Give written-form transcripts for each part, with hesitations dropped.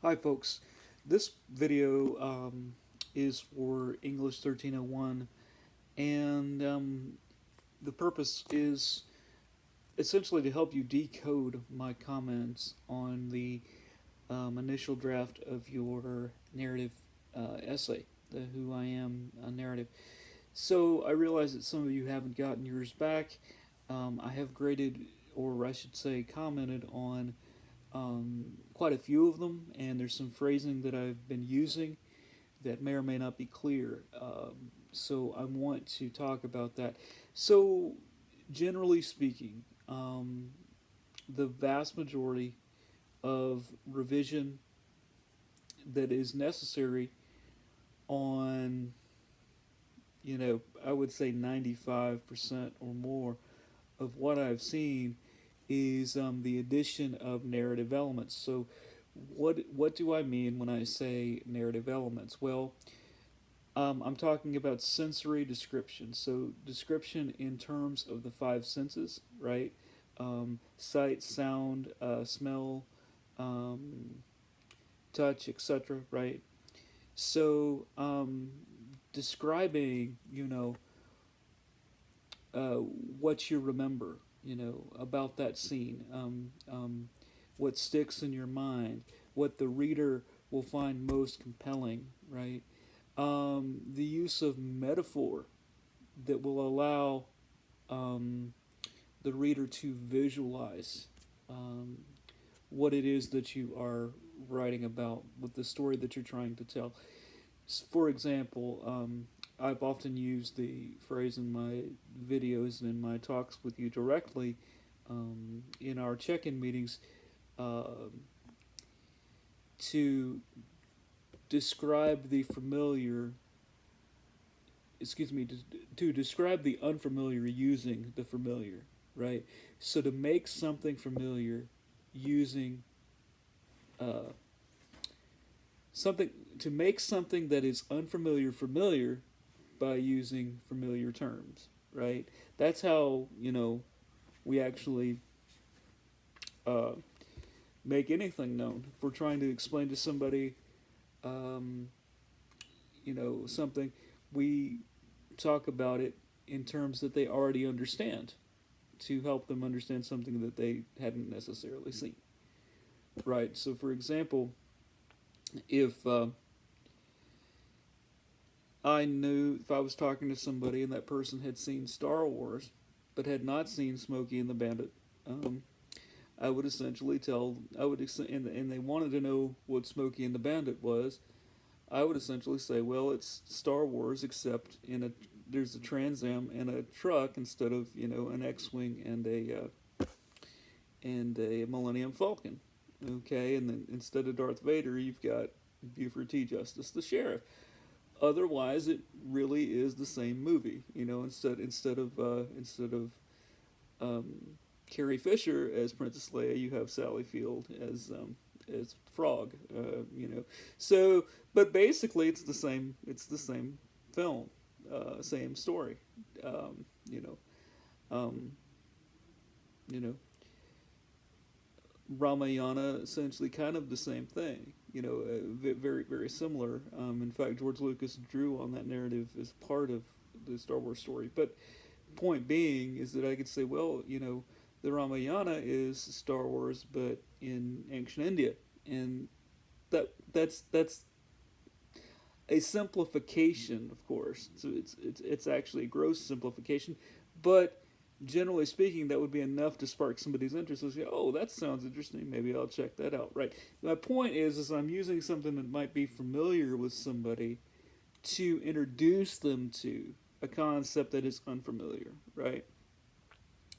Hi folks, this video is for English 1301 and the purpose is essentially to help you decode my comments on the initial draft of your narrative essay, the Who I Am narrative. So I realize that some of you haven't gotten yours back. I have graded, or I should say commented on quite a few of them, and there's some phrasing that I've been using that may or may not be clear. So I want to talk about that. So, generally speaking, the vast majority of revision that is necessary on, I would say 95% or more of what I've seen is the addition of narrative elements. So, what do I mean when I say narrative elements? Well, I'm talking about sensory description. So, description in terms of the five senses, right? Sight, sound, smell, um, touch, etc., right? So, describing, what you remember, about that scene, what sticks in your mind, what the reader will find most compelling, right? The use of metaphor that will allow the reader to visualize um, what it is that you are writing about with the story that you're trying to tell. For example, I've often used the phrase in my videos and in my talks with you directly in our check-in meetings uh, to describe the familiar, excuse me, to describe the unfamiliar using the familiar, right? So to make something familiar using uh, something, to make something that is unfamiliar familiar by using familiar terms, right? That's how, we actually uh, make anything known. If we're trying to explain to somebody, um, something, we talk about it in terms that they already understand to help them understand something that they hadn't necessarily seen, right? So, for example, if if I was talking to somebody and that person had seen Star Wars but had not seen Smokey and the Bandit, um, I would essentially tell, and they wanted to know what Smokey and the Bandit was. I would essentially say, well, it's Star Wars, except there's a Trans Am and a truck instead of an X-wing and a Millennium Falcon. Okay, and then instead of Darth Vader, you've got Buford T. Justice, the sheriff. Otherwise, it really is the same movie. Instead of Carrie Fisher as Princess Leia, you have Sally Field as Frog. So but basically it's the same. It's the same film, same story. Um, you know, um, you know, Ramayana essentially kind of the same thing. Very very similar. In fact, George Lucas drew on that narrative as part of the Star Wars story. But point being is that I could say, well, the Ramayana is Star Wars, but in ancient India, and that's a simplification, of course. So it's actually a gross simplification, but generally speaking, that would be enough to spark somebody's interest. So say, oh, that sounds interesting. Maybe I'll check that out. Right. My point is I'm using something that might be familiar with somebody to introduce them to a concept that is unfamiliar. Right.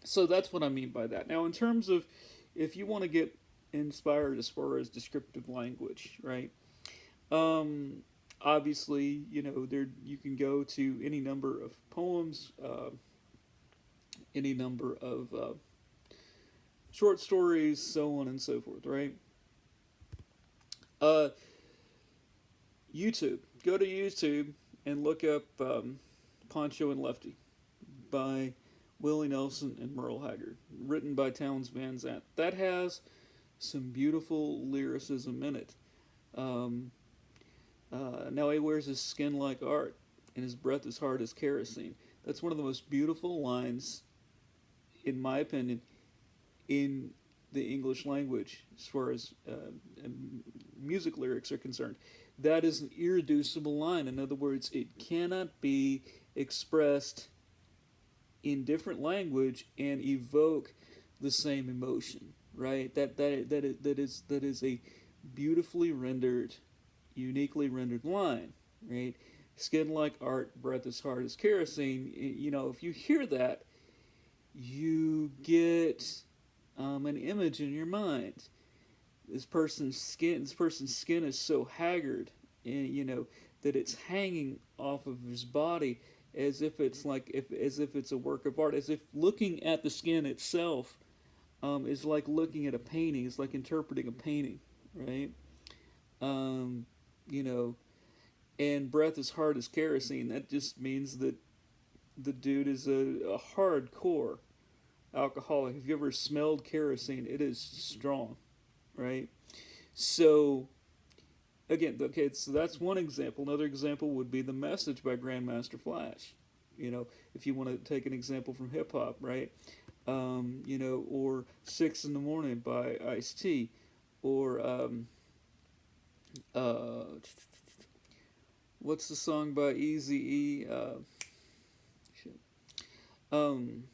So that's what I mean by that. Now, in terms of if you want to get inspired as far as descriptive language, right? Um, Obviously, there you can go to any number of poems, any number of short stories, so on and so forth, right? Uh, YouTube. Go to YouTube and look up Poncho and Lefty by Willie Nelson and Merle Haggard, written by Towns Van Zandt. That has some beautiful lyricism in it. Um, Now he wears his skin like art, and his breath is hard as kerosene. That's one of the most beautiful lines, in my opinion, in the English language as far as music lyrics are concerned. That is an irreducible line. In other words, it cannot be expressed in different language and evoke the same emotion. Right? That is a beautifully rendered, uniquely rendered line. Right? Skin like art, breath as hard as kerosene. You know, if you hear that, you get an image in your mind. This person's skin is so haggard, and you know that it's hanging off of his body as if it's as if it's a work of art, as if looking at the skin itself is like looking at a painting. It's like interpreting a painting, right? Um, you know, and breath as hard as kerosene. That just means that the dude is a hardcore alcoholic. If you ever smelled kerosene, it is strong, right? So again, okay, so that's one example. Another example would be The Message by Grandmaster Flash. You know, if you want to take an example from hip hop, right? You know, or 6 in the Morning by Ice-T, or uh, what's the song by Easy E? Um,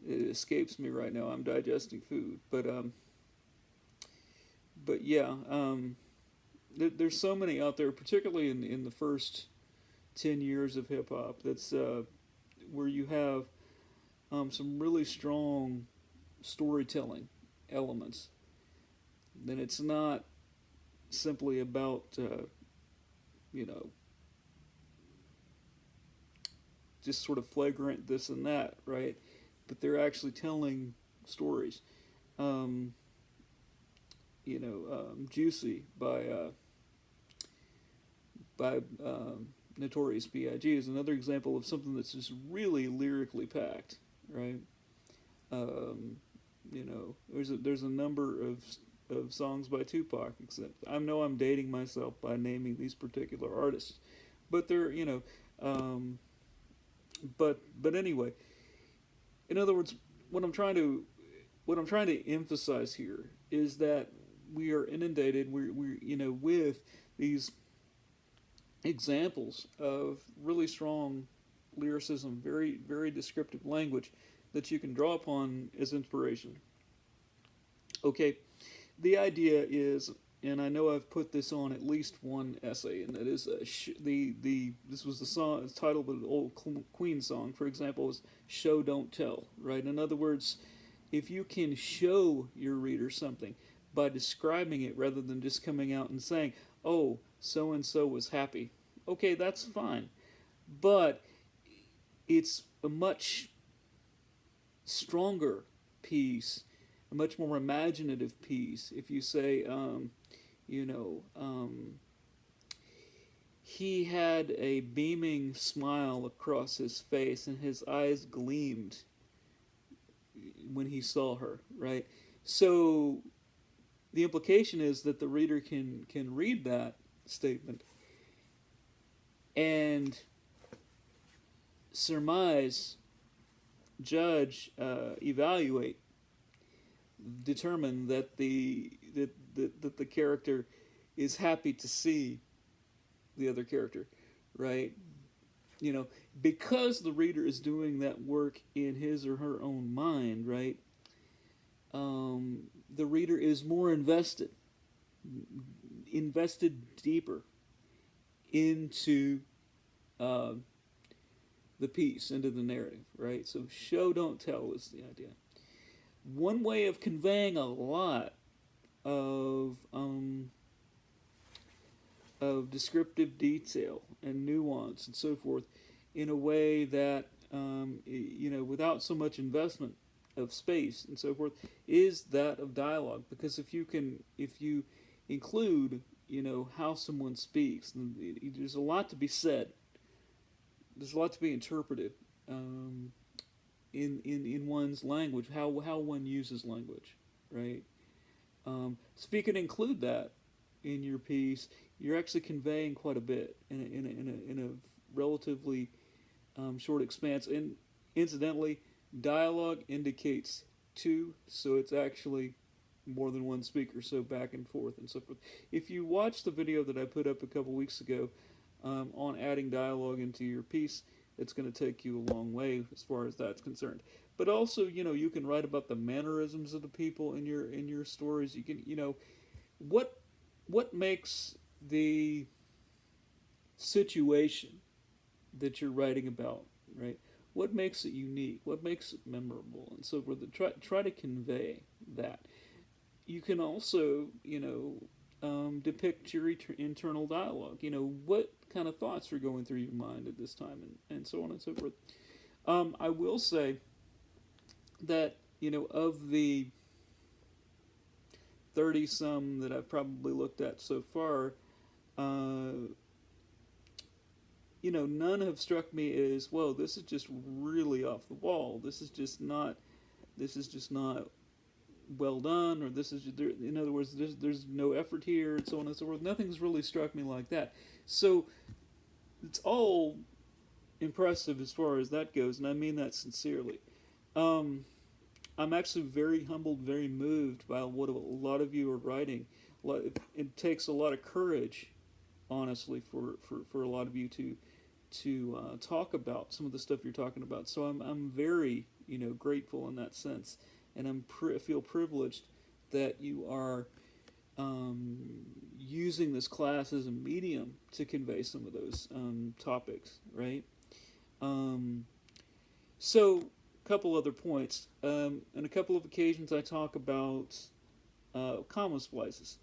it escapes me right now. I'm digesting food, but yeah, there's so many out there, particularly in the first 10 years of hip hop. That's where you have some really strong storytelling elements. Then it's not simply about you know just sort of flagrant this and that, right? But they're actually telling stories. Um, Juicy by Notorious B.I.G. is another example of something that's just really lyrically packed, right? Um, there's a number of songs by Tupac. Except I know I'm dating myself by naming these particular artists, but they're but anyway. In other words, what I'm trying to what I'm trying to emphasize here is that we are inundated. We with these examples of really strong lyricism, very descriptive language that you can draw upon as inspiration. Okay, the idea is, and I know I've put this on at least one essay, and that is the this was the song, it's titled of an old Queen song, for example, is "Show Don't Tell." Right. In other words, if you can show your reader something by describing it rather than just coming out and saying, "Oh, so and so was happy," okay, that's fine, but it's a much stronger piece, a much more imaginative piece if you say, you know, he had a beaming smile across his face and his eyes gleamed when he saw her, right? So the implication is that the reader can read that statement and surmise, judge, evaluate, determine that the character is happy to see the other character, right? You know, because the reader is doing that work in his or her own mind, right? The reader is more invested deeper into uh, the piece, into the narrative, right? So show don't tell is the idea. One way of conveying a lot of descriptive detail and nuance and so forth in a way that without so much investment of space and so forth is that of dialogue, because if you include how someone speaks, there's a lot to be said, there's a lot to be interpreted in one's language, how one uses language, right? So if you can include that in your piece, you're actually conveying quite a bit in a relatively short expanse. And incidentally, dialogue indicates two, so it's actually more than one speaker, so back and forth and so forth. If you watch the video that I put up a couple weeks ago on adding dialogue into your piece, it's going to take you a long way as far as that's concerned. But also, you can write about the mannerisms of the people in your stories. You can, what what makes the situation that you're writing about, right? What makes it unique? What makes it memorable? And so forth. Try to convey that. You can also, depict your internal dialogue. What kind of thoughts are going through your mind at this time, and so on and so forth. I will say that of the 30 some that I've probably looked at so far, none have struck me as, whoa, this is just really off the wall. This is just not. This is just not well done, or this is, in other words, there's no effort here, and so on and so forth. Nothing's really struck me like that. So it's all impressive as far as that goes, and I mean that sincerely. Um, I'm actually very humbled, very moved by what a lot of you are writing. It takes a lot of courage, honestly, for a lot of you to talk about some of the stuff you're talking about. So I'm very grateful in that sense, and feel privileged that you are using this class as a medium to convey some of those topics, right? Um, so, a couple other points. On a couple of occasions, I talk about comma splices.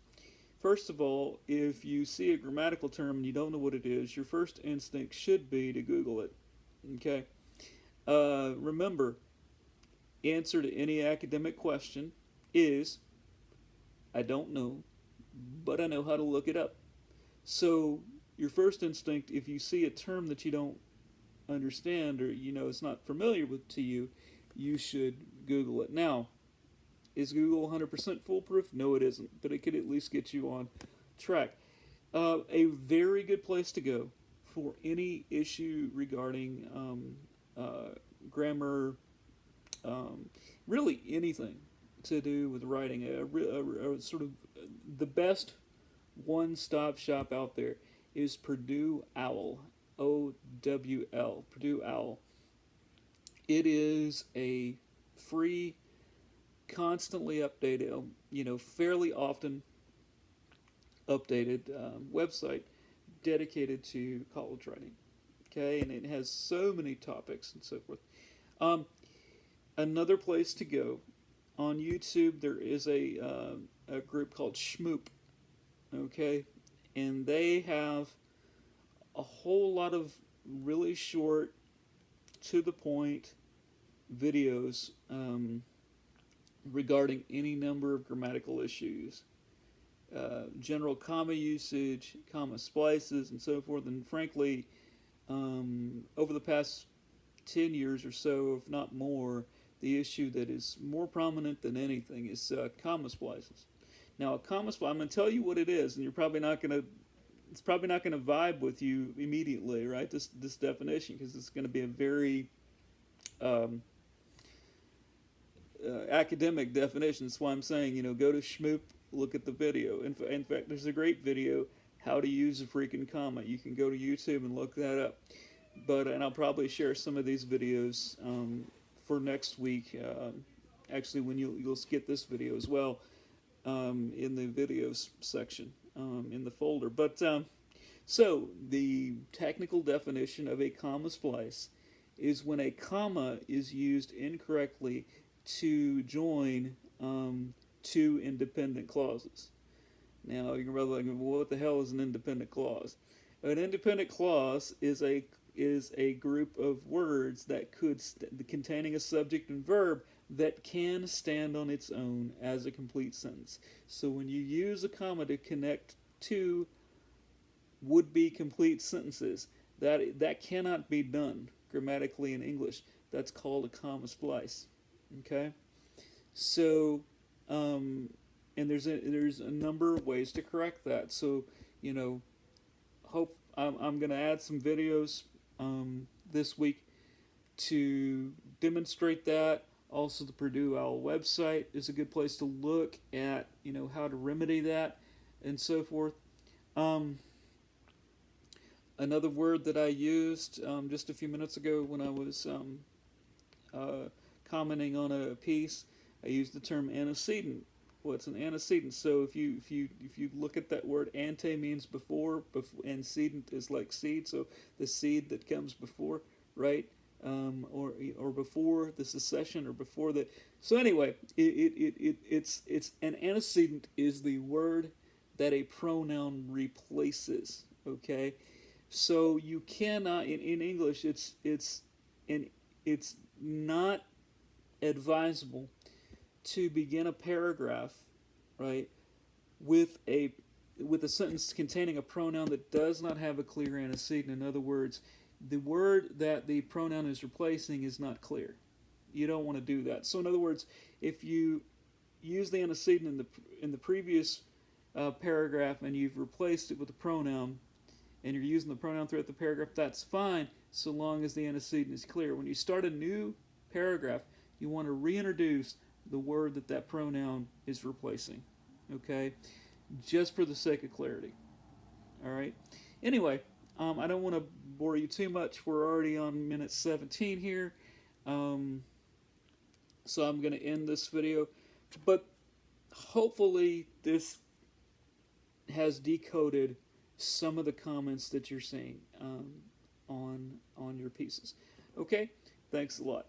First of all, if you see a grammatical term and you don't know what it is, your first instinct should be to Google it. Okay? Remember, answer to any academic question is I don't know, but I know how to look it up. So, your first instinct, if you see a term that you don't understand, or it's not familiar with to you, you should Google it. Now, is Google 100% foolproof? No, it isn't, but it could at least get you on track. A very good place to go for any issue regarding grammar, really anything to do with writing. A sort of the best one-stop shop out there is Purdue OWL. OWL. Purdue OWL. It is a free, constantly updated, fairly often updated website dedicated to college writing. Okay, and it has so many topics and so forth. Another place to go on YouTube, there is a group called Shmoop. Okay, and they have a whole lot of really short, to the point videos regarding any number of grammatical issues, general comma usage, comma splices, and so forth. And frankly, over the past 10 years or so, if not more, the issue that is more prominent than anything is comma splices. Now, a comma splice, I'm going to tell you what it is, and you're probably not going to. It's probably not going to vibe with you immediately, right? This definition, because it's going to be a very academic definition. That's why I'm saying, go to Shmoop, look at the video. In fact, there's a great video, how to use a freaking comma. You can go to YouTube and look that up. And I'll probably share some of these videos for next week. Actually, when you'll get this video as well in the videos section in the folder. So the technical definition of a comma splice is when a comma is used incorrectly to join two independent clauses. Now, you're probably like, well, what the hell is an independent clause? An independent clause is a group of words that containing a subject and verb that can stand on its own as a complete sentence. So when you use a comma to connect two would-be complete sentences, that cannot be done grammatically in English. That's called a comma splice. Okay? So, and there's a number of ways to correct that. So, you know, I'm going to add some videos this week to demonstrate that. Also, the Purdue OWL website is a good place to look at, you know, how to remedy that and so forth. Um, Another word that I used just a few minutes ago when I was uh, commenting on a piece, I used the term antecedent. What's an antecedent? So if you look at that word, ante means before, antecedent is like seed. So the seed that comes before, right? Or before the secession, or before the. So anyway, it's an antecedent is the word that a pronoun replaces. Okay, so you cannot in English. In it's not advisable to begin a paragraph, right, with a sentence containing a pronoun that does not have a clear antecedent. In other words, the word that the pronoun is replacing is not clear. You don't want to do that. So in other words, if you use the antecedent in the previous paragraph and you've replaced it with a pronoun, and you're using the pronoun throughout the paragraph, that's fine so long as the antecedent is clear. When you start a new paragraph, you want to reintroduce the word that that pronoun is replacing, okay? Just for the sake of clarity, all right? Anyway, I don't want to bore you too much. We're already on minute 17 here, so I'm going to end this video. But hopefully this has decoded some of the comments that you're seeing on your pieces. Okay, thanks a lot.